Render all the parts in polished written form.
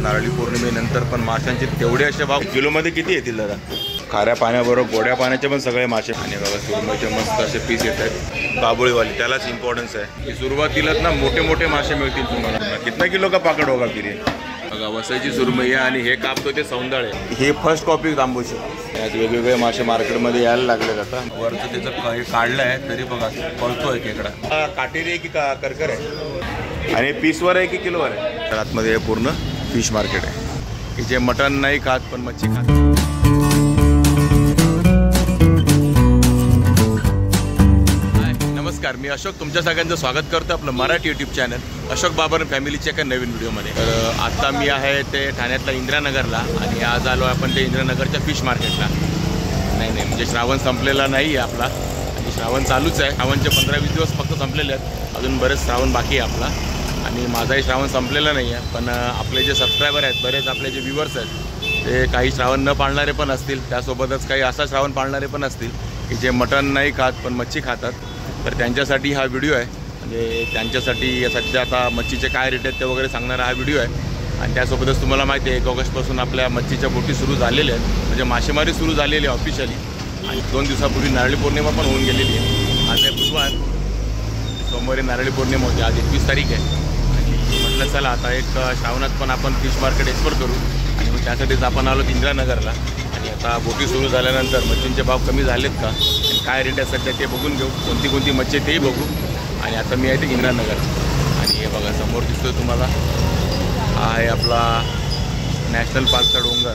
नारळी पौर्णिमेनंतर पण माशांचे तेवढे असे भाव किलोमध्ये किती येतील दादा? खाऱ्या पाण्याबरोबर गोड्या पाण्याचे पण सगळे मासे आणि बघा सुरमईचे मस्त असे पीस येत आहेत बाबुळीवाली, त्यालाच इम्पॉर्टन्स आहे की सुरुवातीलाच ना मोठे मोठे मासे मिळतील तुम्हाला. कितना किलो का पाकड होगा फिर? बघा वसईची सुरमई आहे आणि हे कापतो ते सौंदाळे, हे फर्स्ट कॉपी तांबूची. यात वेगवेगळे मासे मार्केटमध्ये यायला लागले आता. वरचं त्याचं हे काढलं आहे तरी बघा पळतोय खेकडा. काटेरी आहे की का करकर आहे आणि पीसवर आहे की किलोवर आहे? तर आतमध्ये हे पूर्ण फिश मार्केट आहे की जे मटण नाही खात पण मच्छी खात. नमस्कार, मी अशोक तुमच्या सगळ्यांचं स्वागत करतो आपलं मराठी यूट्यूब चॅनल अशोक बाबर फॅमिलीच्या एका नवीन व्हिडिओमध्ये. तर आता मी आहे ते ठाण्यातल्या इंदिरानगरला आणि आज आलो आपण ते इंदिरानगरच्या फिश मार्केटला. नाही म्हणजे श्रावण संपलेला नाही आहे आपला आणि श्रावण चालूच आहे. श्रावणचे 15-20 दिवस फक्त संपलेले आहेत, अजून बरेच श्रावण बाकी आहे आपला आणि माझाही श्रावण संपलेला नाही आहे. पण आपले जे सबस्क्रायबर आहेत, बरेच आपले जे व्ह्यूवर्स आहेत ते काही श्रावण न पाळणारे पण असतील, त्यासोबतच काही असा श्रावण पाळणारे पण असतील की जे मटण नाही खात पण मच्छी खातात. तर त्यांच्यासाठी हा व्हिडिओ आहे. म्हणजे त्यांच्यासाठी सध्या आता मच्छीचे काय रेट आहेत ते वगैरे सांगणारा हा व्हिडिओ आहे. आणि त्यासोबतच तुम्हाला माहिती आहे 1 ऑगस्टपासून आपल्या मच्छीच्या बोटी सुरू झालेल्या आहेत, म्हणजे मासेमारी सुरू झालेली आहे ऑफिशियली. आणि 2 दिवसापूर्वी नारळी पौर्णिमा पण होऊन गेलेली आहे. आज आहे बुधवार, सोमवारी नारळी पौर्णिमा होती, आज 21 तारीख आहे. आणि म्हटलं चला आता एक श्रावणात पण आपण फिश मार्केट एक्सप्लोर करू आणि मग त्यासाठीच आपण आलो इंदिरानगरला. आणि आता बोटी सुरू झाल्यानंतर मच्छींचे भाव कमी झालेत का आणि काय रेट आहे सध्या ते बघून घेऊ, कोणती मच्छी तेही बघू. आणि आता मी आहे ते इंदिरानगर आणि हे बघा समोर दिसतोय तुम्हाला, हा आहे आपला नॅशनल पार्कचा डोंगर,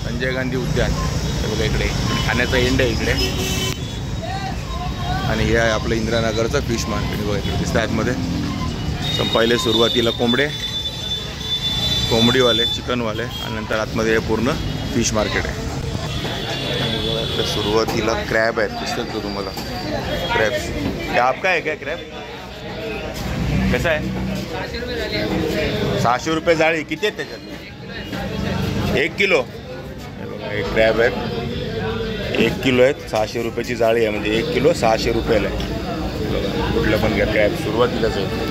संजय गांधी उद्यान. हे बघा इकडे ठाण्याचा एंड आहे इकडे. आणि हे आहे आपलं इंदिरानगरचं फिश मार्केट. बघा इकडे दिसतं आतमध्ये. पहिले सुरुवातीला कोंबडीवाले चिकनवाले आणि नंतर आतमध्ये हे पूर्ण फिश मार्केट आहे. सुरुवातीला क्रॅब आहेत, दिसतात का तुम्हाला क्रॅब्स? क्या आपका आहे क्या क्रॅब? कसं आहे? 600 रुपये जाळी. किती आहेत त्याच्यात? 1 किलो. हे बघा हे क्रॅब आहेत, 1 किलो आहेत. 600 रुपयाची जाळी आहे, म्हणजे 1 किलो 600 रुपयाला आहे. बघा कुठलं पण घ्या क्रॅब, सुरुवातीलाच आहे.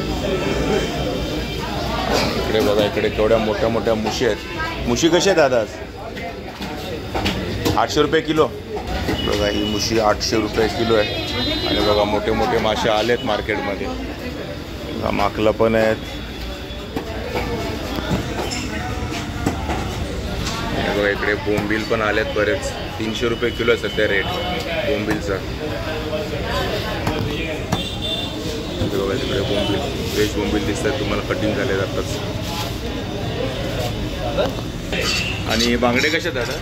इकडे बघा इकडे केवढ्या मोठ्या मोठ्या मुशी आहेत. मुशी कशी आहेत दादा? 800 रुपये किलो. बघा ही मुशी 800 रुपये किलो आहे. आणि बघा मोठे मोठे मासे आलेत मार्केटमध्ये. माकलं पण आहेत. बघा इकडे बोंबील पण आलेत बरेच. 300 रुपये किलो आहे सध्या रेट बोंबीलचा. बघा तिकडे बोंबील, फ्रेश बोंबील दिसतात तुम्हाला, कटिंग झाले जातात. आणि बांगडे कसे दादा?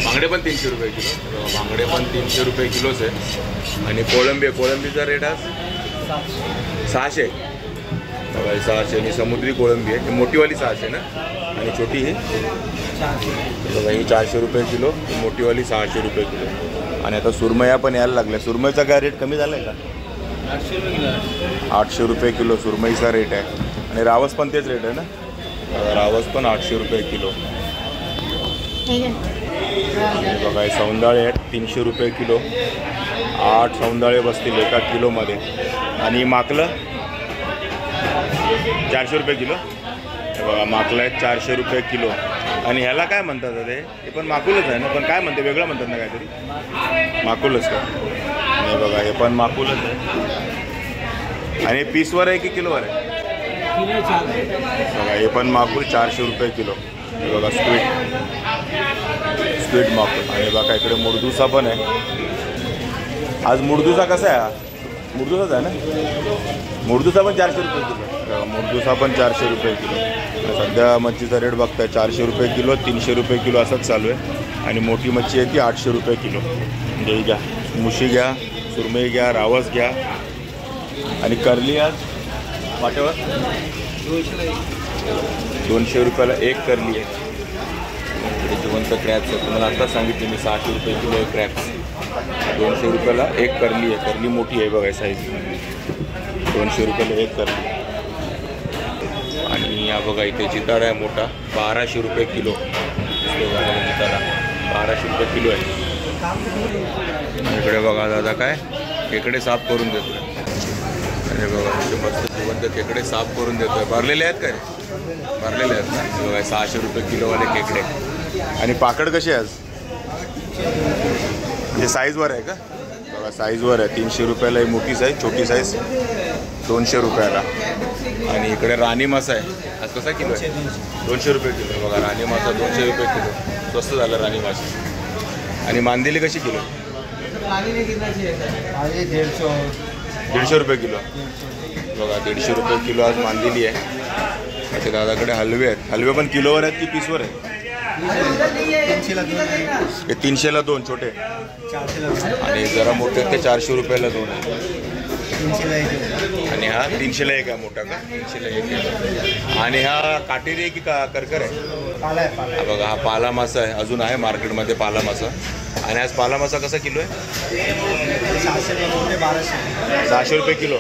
बांगडे पण 300 रुपये किलो. बांगडे पण 300 रुपये किलोच आहे. आणि कोळंबीचा रेट आज 600. बघा 600 आणि समुद्री कोळंबी आहे, मोठीवाली 600 ना, आणि छोटी ही बघा ही 400 रुपये किलो, मोठीवाली 600 रुपये किलो. आणि आता सुरमया पण यायला लागल्या. सुरमईचा काय रेट कमी झाला आहे का? 800 रुपये किलो सुरमईचा रेट आहे. आणि रावस पण तेच रेट आहे ना, रावस पण 800 रुपये किलो. बघा हे सौंदाळे आहेत 300 रुपये किलो. 8 सौंदाळे बसतील 1 किलोमध्ये. आणि माकलं 400 रुपये किलो. बघा माकलं आहेत 400 रुपये किलो. आणि ह्याला काय म्हणतात ते पण माकुलच आहे ना, पण काय म्हणते वेगळं म्हणतात ना काहीतरी, माकुलच का? नाही बघा हे पण माकुलच आहे. आणि पीसवर आहे की किलोवर आहे? बघा हे पण माकुल 400 रुपये किलो. हे बघा स्क्विड माकुल. आणि बघा इकडे मुरदुसा पण आहे. आज मुरदुसा कसा आहे? हा मुरदुसाच आहे ना. मुरदुसा पण 400 रुपये किलो. मुरदुसा पण 400 रुपये किलो. सध्या मच्छीचा रेट बघताय 400 रुपये किलो, 300 रुपये किलो असंच चालू आहे. आणि मोठी मच्छी आहे ती 800 रुपये किलो. म्हणजे घ्या, मुशी घ्या, सुरमई घ्या, रावस घ्या. आणि करली आज वाटेवर 200 रुपयाला 1 करली आहे. इकडे जिवंत क्रॅब्स आहे, तुम्हाला आत्ताच सांगितले मी 600 रुपये किलो आहे क्रॅब्स. 200 रुपयाला 1 करली आहे. करली मोठी आहे बघा साईज. 200 रुपयाला 1 करली. आणि या बघा इथे चितारा आहे मोठा, 1200 रुपये किलो. चितारा 1200 रुपये किलो आहे. इकडे बघा दादा काय खेकडे साफ करून देतो. आणि बघा इथे मस्त जिवंत खेकडे साफ करून देतोय. भरलेले आहेत काय? भरलेले आहेत ना. बघा 600 रुपये किलोवाले खेकडे. आणि पाकड कशी आहे आज? म्हणजे साईजवर आहे का? बघा साईजवर आहे. 300 रुपयाला ही मोठी साईज, छोटी साईज 200 रुपयाला. आणि इकडे राणी मासा आहे. आज कसा किलो आहे? 200 रुपये किलो. बघा राणी मासा 200 रुपये किलो. स्वस्त झालं राणी मासा. आणि मांदेली कशी किलो? 150 रुपये किलो. बघा 150 रुपये किलो आज मांदेली आहे. त्याच्या दादाकडे हलवे आहेत. हलवे पण किलोवर आहेत की पीसवर आहेत? हे 300ला 2 छोटे. आणि जरा मोठे ते 400 रुपयाला 2 आहे. आणि हा 300ला 1 आहे मोठा का? 300ला 1 आहे. आणि हा काटेरी आहे की का करकर आहे? बघा हा पाला मासा आहे. अजून आहे मार्केटमध्ये पाला मासा. आणि आज पाला मासा कसा किलो आहे? 600 रुपये किलो.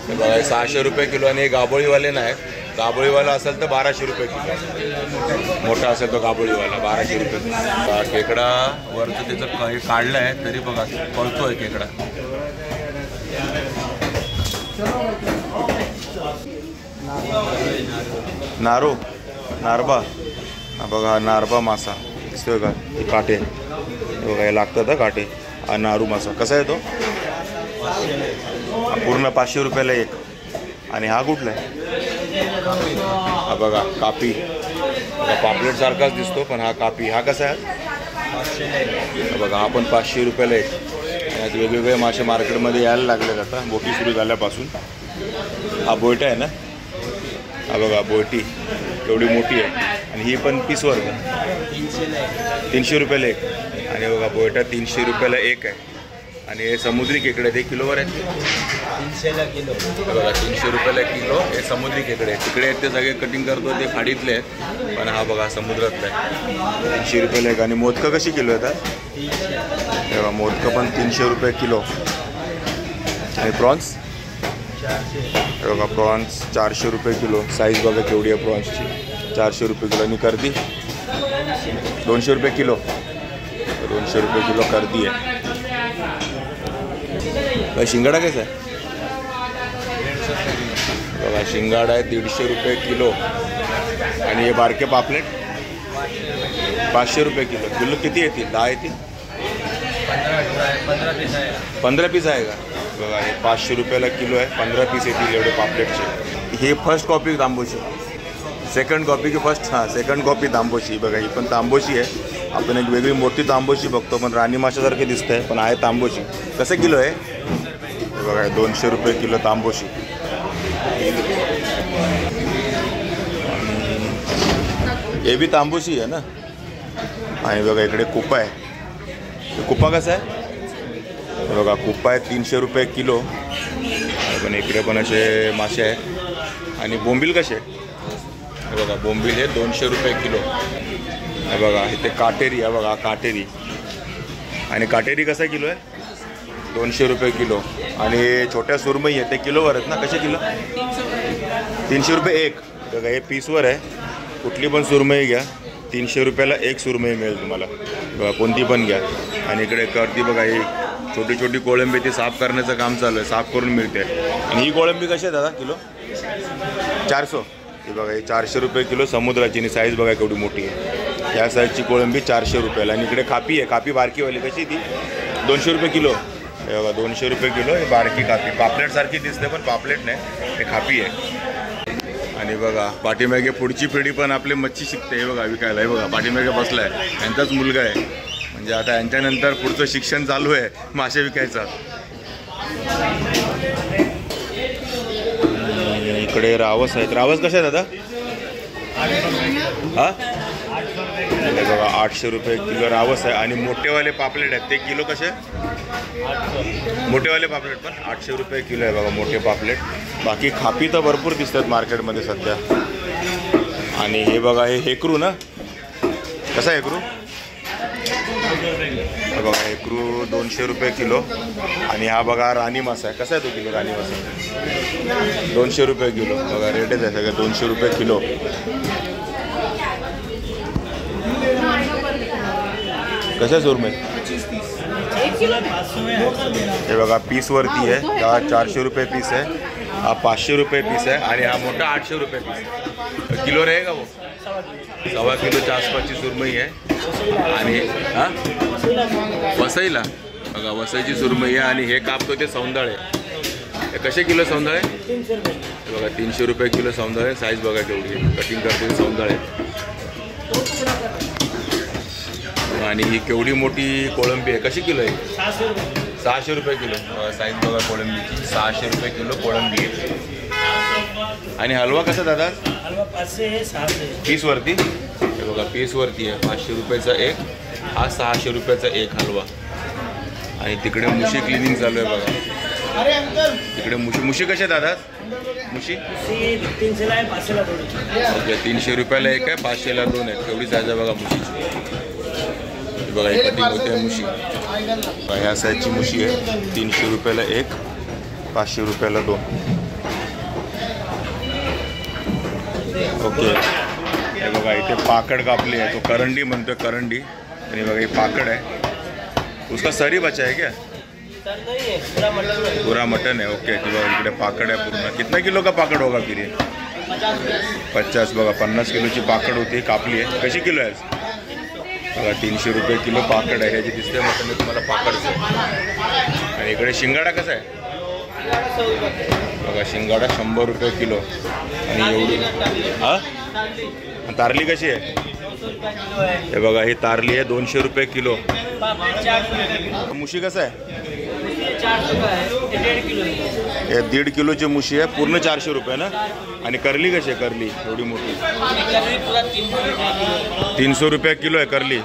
बघा 600 रुपये किलो. आणि हे गाबोळीवाले नाही. गाबोळीवाला असेल तर 1200 रुपये किलो. मोठा असेल तो गाबोळीवाला 1200 रुपये. खेकडा वरचं त्याचं हे काढलं आहे तरी बघा पळतोय खेकडा. नारो नारबा. हा बघा नारबा मासा दिसतोय का? हे काटे बघा हे लागतात हा काटे. हा नारू मासा कसा आहे तो? पूर्ण 500 रुपयाला 1. आणि हा कुठला आहे? हा बघा कापी. पापलेट सारखाच दिसतो पण हा कापी. हा कसा आहे? बघा हा पण 500 रुपयाला 1. यात वेगवेगळे मासे मार्केटमध्ये यायला लागले आता बोटी सुरू झाल्यापासून. हा बोयटा आहे ना. हा बघा बोयटी एवढी मोठी आहे. आणि ही पण पीसवर का? 300 रुपयाला 1. आणि बघा बोयटा 300 रुपयाला 1 आहे. आणि हे समुद्री खेकडे ते किलोवर आहेत. 300ला किलो. बघा 300 रुपयाला किलो. हे समुद्री खेकडे तिकडे आहेत ते सगळे कटिंग करतो ते खाडीतले आहेत. पण हा बघा समुद्रातला आहे. 300 रुपयाला 1. आणि मोदकं कशी किलो येतात? बघा मोदकं पण 300 रुपये किलो. आणि प्रॉन्स बघा प्रॉन्स 400 रुपये किलो. साईज बघा केवढी आहे प्रॉन्सची. 400 रुपये किलो. आणि कर्दी 200 रुपये किलो. 200 रुपये किलो कर्दी आहे. शिंगाडा कैसा आहे? बघा शिंगाडा आहे 150 रुपये किलो. आणि हे बारके पापलेट 500 रुपये किलो. किलो किती येतील? 10 येतील? 15 पीस आहे का? बघा हे 500 रुपयाला किलो आहे. 15 पीस येतील एवढे पापलेटचे. हे फर्स्ट कॉपी तांबोशी. सेकंड कॉपी की फर्स्ट? हां सेकंड कॉपी तांबोशी. बघा ही पण तांबोशी आहे. आपण एक वेगळी मोठी तांबोशी बघतो पण राणी माशासारखे दिसत आहे पण आहे तांबोशी. कसं किलो आहे? बघा 200 रुपये किलो तांबोशी. हे बी तांबोशी आहे ना. आणि बघा इकडे कुपा आहे. कुपा कसा आहे? बघा कुपा आहे 300 रुपये किलो. पण इकडे पण असे मासे आहेत. आणि बोंबील कसे? बघा बोंबील हे 200 रुपये किलो. बघा इथे काटेरी आहे. बघा काटेरी. आणि काटेरी कसा किलो आहे? 200 रुपये किलो. आणि छोट्या सुरमई आहे ते किलोवर आहेत ना. कसे किलो? 300 रुपये 1. बघा हे पीसवर आहे. कुठली पण सुरमई घ्या 300 रुपयाला 1 सुरमई मिळेल तुम्हाला. बघा कोणती पण घ्या. आणि इकडे कर्दी बघा ही छोटी छोटी कोळंबी ती साफ करण्याचं काम चालू आहे. साफ करून मिळते. आणि ही कोळंबी कशी आहे दादा किलो? 400. ही बघा ही 400 रुपये किलो समुद्राची. आणि साईज बघा केवढी मोठी आहे. या साईजची कोळंबी 400 रुपयाला. आणि इकडे कापी आहे. कापी बारकीवाली कशी ती? 200 रुपये किलो. हे बघा 200 रुपये किलो. ही बारकी कापी पापलेटसारखी दिसते पण पापलेट नाही हे कापी आहे. आणि बघा पाठीमागे पुढची पिढी पण आपली मच्छी शिकते. हे बघा विकायला. हे बघा पाठीमागे बसला आहे. यांचाच मुलगा आहे. म्हणजे आता यांच्यानंतर पुढचं शिक्षण चालू आहे मासे विकायचं. इकडे रावस आहेत. रावस कसे आहेत दादा? हां बघा 800 रुपये किलो रावस आहे. आणि मोठेवाले पापलेट आहेत ते किलो कसे? मोठेवाले पापलेट पण 800 रुपये किलो आहे. बघा मोठे पापलेट. बाकी खापी तर भरपूर दिसतात मार्केटमध्ये सध्या. आणि हे बघा हे हेकरू ना. कसा हेकरू? बघा हेकरू 200 रुपये किलो. आणि हा बघा राणी मासा आहे. कसा आहे तो किलो राणी मासा? 200 रुपये किलो. बघा रेटच आहे सगळं 200 रुपये किलो. कसं आहे सुरमई? हे बघा पीसवरती आहे. 400 रुपये पीस आहे. हा 500 रुपये पीस आहे आणि हा मोठा 800 रुपये पीस आहे. किलो रहेगा वो 1.25 किलोच्या आसपासची सुरमई आहे. आणि हा वसईला बघा वसईची सुरमई आहे. आणि हे कापतो ते सौंदळ आहे. हे कसे किलो सौंदळ आहे? 300 रुपये. बघा 300 रुपये किलो सौंदळ आहे. साईज बघा केवढी आहे. कटिंग करते सौंदळ आहे. आणि ही केवढी मोठी कोळंबी आहे. कशी किलो आहे? 600 रुपये. 600 रुपये किलो. साईज बघा कोळंबीची 600 रुपये किलो कोळंबी आहे. आणि हलवा कसा दादा? हलवा 500 आहे, 600 आहे. पीसवरती हे बघा पीसवरती आहे. 500 रुपयाचा एक. हा 600 रुपयाचा एक हलवा. आणि तिकडे मुशी क्लिनिंग चालू आहे बघा. तिकडे मुशी कशा दादा? मुशी 300 ला आहे, 500 ला थोडी. ओके 300 रुपयाला एक आहे, 500 ला दोन आहेत. केवढी साईज आहे बघा मुशीची. बघा ही कटिंग होते मुशी. ह्या साईजची मुशी आहे. 300 रुपयाला एक, 500 रुपयाला दोन. ओके हे बघा इथे पाकड कापली आहे. तो करंडी म्हणतोय करंडी. आणि बघा ही पाकड आहे. उसका सरी बचा है क्या? तर नाही आहे, पुरा मटन आहे. पूरा मटन है. ओके ती बघा इकडे पाकड आहे पूर्ण. कितना किलो का पाकड होगा फिर ये? 50 बघा 50 किलोची पाकड होती. कापली आहे. कशी किलो आहे? बघा 300 रुपये किलो पाकड आहे. ह्याची दिसते मटन तुम्हाला पाकडचं. आणि इकडे शिंगाडा कसा आहे? बघा शिंगाडा 100 रुपये किलो. आणि एवढी हा तारली कशी आहे? हे बघा ही तारली आहे 200 रुपये किलो. मुशी कसं आहे? हे 1.5 किलोची मुशी आहे. पूर्ण 400 रुपये ना. आणि करली कशी आहे? करली एवढी मोठी 300 रुपये किलो आहे करली.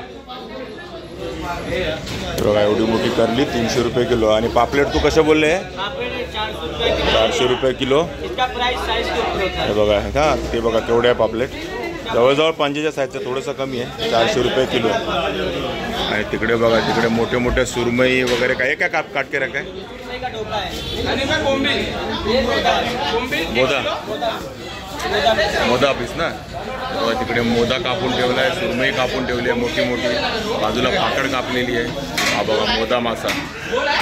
बघा एवढी मोठी करली 300 रुपये किलो. आणि पापलेट तू कसं बोलले? 400 रुपये किलो. हे बघा हा ते बघा केवढे आहे पापलेट. जवळजवळ 5च्या साईजचं थोडंसं कमी आहे. 400 रुपये किलो. आणि तिकडे बघा तिकडे मोठे मोठे सुरमई वगैरे काय काय काटके रखा आहे? मोदा पीस ना. तिकडे मोदा कापून ठेवला आहे. सुरमई कापून ठेवली आहे मोठी मोठी. बाजूला पाकड कापलेली आहे. हा बघा मोदा मासा.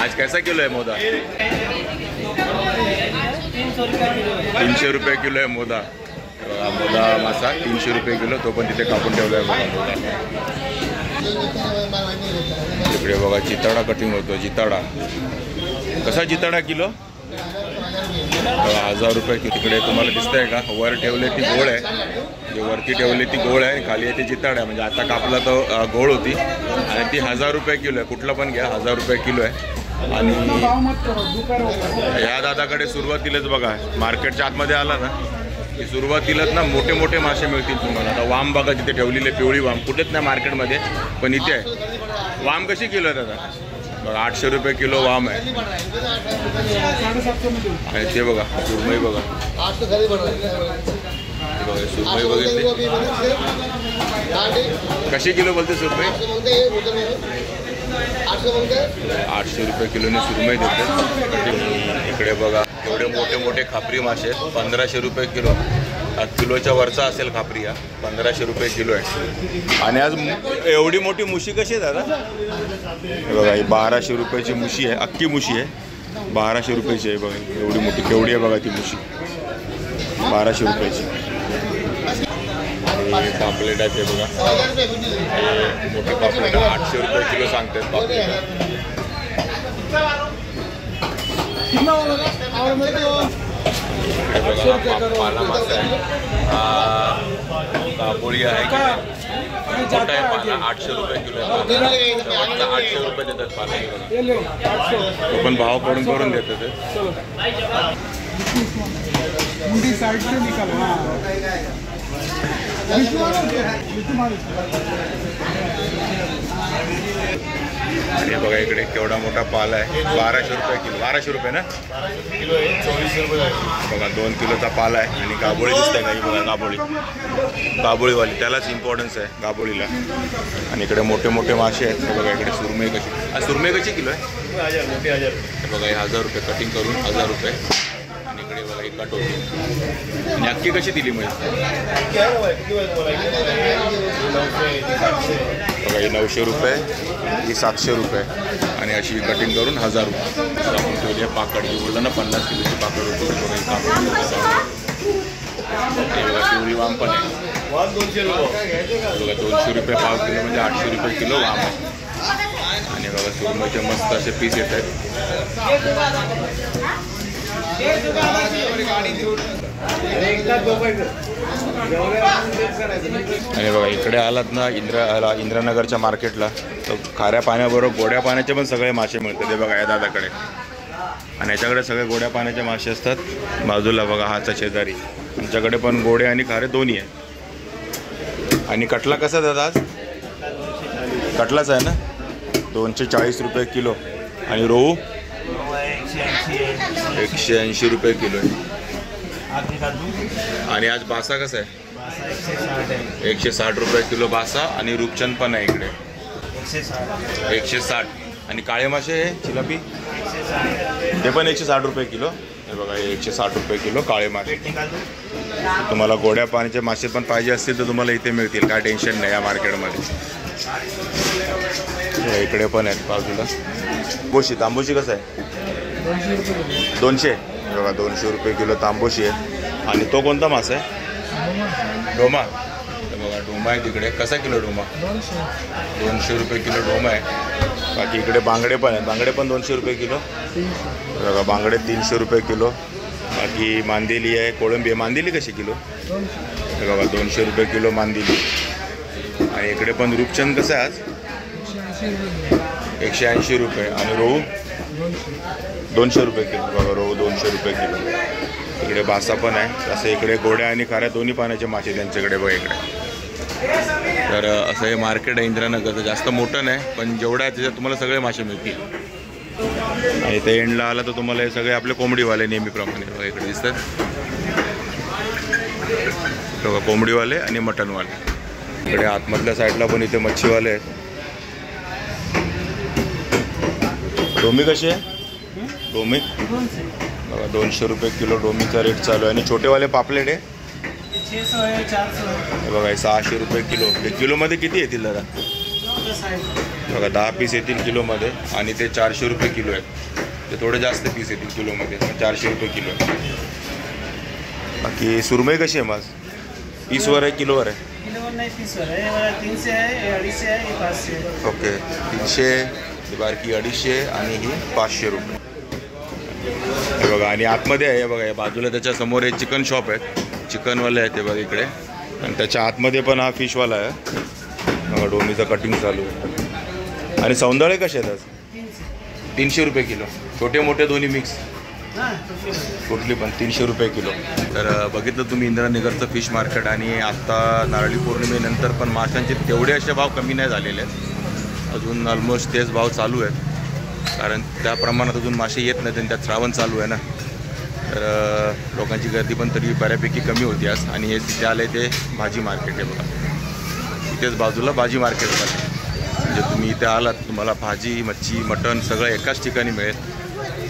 आज कैसा किलो आहे मोदा? 300 रुपये किलो आहे मोदा. मोदा मासा 300 रुपये किलो. तो पण तिथे कापून ठेवला आहे बघा मोदा. तिकडे बघा जिताडा कटिंग होतो. जिताडा कसा जिताडा किलो? 1000 रुपये किलो. तिकडे तुम्हाला दिसतंय का वर ठेवले ती गोळ आहे. जे वरती ठेवली ती गोळ आहे. खाली आहे ती जिताड आहे. म्हणजे आता कापला तो गोळ होती. आणि ती 1000 रुपये किलो आहे. कुठला पण घ्या 1000 रुपये किलो आहे. आणि ह्या दादाकडे सुरुवातीलाच बघा मार्केटच्या आतमध्ये आला ना की सुरुवातीलाच ना मोठे मोठे मासे मिळतील तुम्हाला. आता वाम बघा जिथे ठेवलेले पिवळी वाम कुठेच नाही मार्केटमध्ये पण इथे आहे. वाम कशी किलो आहे दादा? बघा 800 रुपये किलो वाम आहे. आणि ते बघा सुरमई बघा. बघा सुरमई बघितली कशी किलो बोलते सुरमई? 800 रुपये किलोने सुरमई देते. इकडे बघा एवढे मोठे मोठे खापरी मासे आहेत. 1500 रुपये किलो. किलोच्या वरचा असेल खापरी. हा 1500 रुपये किलो आहे. आणि आज एवढी मोठी मुशी कशी आहे दादा? हे बघा ही 1200 रुपयाची मुशी आहे. अख्खी मुशी आहे. 1200 रुपयाची आहे. बघा एवढी मोठी केवढी आहे बघा ती मुशी. 1200 रुपयाची. आणि पापलेट आहे ते बघा. हे मोठी पापलेट 800 रुपये किलो सांगतात पापलेट. पाला मासा आहे. काबोळी आहे. मोठा आहे पाला 800 रुपये किलो आहे. 800 रुपये देतात पाला. तो पण भाव करून देतात ते. आणि बघा इकडे केवढा मोठा पाला आहे. 1200 रुपये किलो. 1200 रुपये ना किलो आहे. 24 रुपये बघा 2 किलोचा पाला आहे. आणि गाबोळी दिसते का? बघा गाबोळी गाबोळीवाली त्यालाच इम्पॉर्टन्स आहे गाबोळीला. आणि इकडे मोठे मोठे मासे आहेत. बघा इकडे सुरमई कशी. सुरमई कशी किलो आहे? 1000. बघा हे 1000 रुपये कटिंग करून 1000 रुपये. आणि इकडे बघा ही कट होती. आणि अख्खी कशी दिली मग? बघा ही 900 रुपये. ही 700 रुपये. आणि अशी कटिंग करून 1000 रुपये. आपण ठेवली आहे पाकड जी बोललं ना 50 किलोची पाकड होती बघा ही कापून पिवळी वाम पण आहे बघा 200 रुपये पाव किलो म्हणजे 800 रुपये किलो वाम आहे. आणि बघा सुरमईचे मस्त असे पीस येत आहेत. आणि बघा इकडे आलात ना इंद्रानगरच्या मार्केटला तर खाऱ्या पाण्याबरोबर गोड्या पाण्याचे पण सगळे मासे मिळतात. ते बघा या दादाकडे आणि याच्याकडे सगळे गोड्या पाण्याचे मासे असतात. बाजूला बघा हाचा शेजारी आमच्याकडे पण गोडे आणि खारे दोन्ही आहे. आणि कटला कसा दादा आज कटलाच आहे ना 240 रुपये किलो. आणि रोहू 180 रुपये किलो आहे. आणि आज बासा कसा आहे 160 रुपये किलो बासा. आणि रूपचंद पण आहे इकडे 160. आणि काळे मासे आहे चिलापी ते पण 160 रुपये किलो. हे बघा 160 रुपये किलो काळे मासे. तुम्हाला गोड्या पाण्याचे मासे पण पाहिजे असतील तर तुम्हाला इथे मिळतील, काय टेन्शन नाही या मार्केटमध्ये. इकडे पण आहेत बाजूला. तांबोशी कसं आहे 200. हे बघा 200 रुपये किलो तांबोशी आहे. आणि तो कोणता मासा आहे डोमा. हे बघा डोमा आहे तिकडे. कसा किलो डोमा 200 रुपये किलो डोमा आहे. बाकी इकडे बांगडे पण आहेत. बांगडे पण 200 रुपये किलो. बघा बांगडे 300 रुपये किलो. बाकी मांदेली आहे कोळंबी आहे. मांदेली कशी किलो हे बघा 200 रुपये किलो मांदेली. आणि इकडे पण रूपचंद कसं आहे आज 180 रुपये. आणि रोहू 200 रुपये किलो. बघा रोहू 200 रुपये किलो. इकडे बासा पण आहे. असं इकडे गोड्या आणि खाऱ्या दोन्ही पाण्याचे मासे त्यांच्याकडे बघा इकडे. तर असं हे मार्केट आहे इंद्रानगरचं. जास्त मोठं नाही पण जेवढं आहे त्याच्यात तुम्हाला सगळे मासे मिळतील. आणि ते एंडला आला तर तुम्हाला हे सगळे आपले कोंबडीवाले नेहमीप्रमाणे बघा इकडे दिसतात. बघा कोंबडीवाले आणि मटनवाले. इकडे आतमधल्या साईडला पण इथे मच्छीवाले आहेत. डोमी कशी आहे डोमी बघा 200 रुपये किलो डोमीचा रेट चालू आहे. आणि छोटेवाले पापलेट आहे हे बघा 600 रुपये किलो. हे किलोमध्ये किती येतील दादा बघा 10 पीस येतील किलोमध्ये. आणि ते 400 रुपये किलो आहेत. ते थोडे जास्त पीस येतील किलोमध्ये 400 रुपये किलो आहे. बाकी सुरमई कशी आहे माझ पीसवर आहे किलोवर आहे ओके 300. बारकी 250 आणि ही 500 रुपये. हे बघा आणि आतमध्ये आहे बघा या बाजूला त्याच्या समोर एक चिकन शॉप आहे. चिकनवाले आहेत ते बघा इकडे. आणि त्याच्या आतमध्ये पण हा फिशवाला आहे बघा. डोमीचं कटिंग चालू आहे. आणि सौंदळे कसे आहेत आज 300 रुपये किलो. छोटे मोठे दोन्ही मिक्स कुठली पण 300 रुपये किलो. तर बघितलं तुम्ही इंद्रानगरचं फिश मार्केट. आणि आत्ता नारळी पौर्णिमेनंतर पण माशांचे तेवढे असे भाव कमी नाही झालेले आहेत. अजून ऑलमोस्ट तेच भाव चालू आहेत कारण त्या प्रमाणात अजून मासे येत नाहीत आणि त्यात श्रावण चालू आहे ना. तर लोकांची गर्दी पण तरी बऱ्यापैकी कमी होती आज. आणि हे तिथे आले ते भाजी मार्केट आहे बघा. इथेच बाजूला भाजी मार्केट आहे. म्हणजे तुम्ही इथे आलात तुम्हाला भाजी मच्छी मटण सगळं एकाच ठिकाणी मिळेल.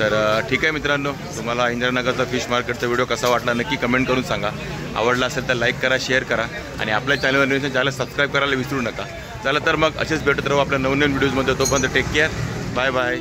तर ठीक आहे मित्रांनो, तुम्हाला इंद्रानगरचा फिश मार्केटचा व्हिडिओ कसा वाटला नक्की कमेंट करून सांगा. आवडला असेल तर लाईक करा शेअर करा. आणि आपल्या चॅनल सबस्क्राईब करायला विसरू नका. चला तर मग असेच भेटत राहू आपल्या नवनवीन व्हिडिओजमध्ये. तोपर्यंत टेक केअर. Bye bye.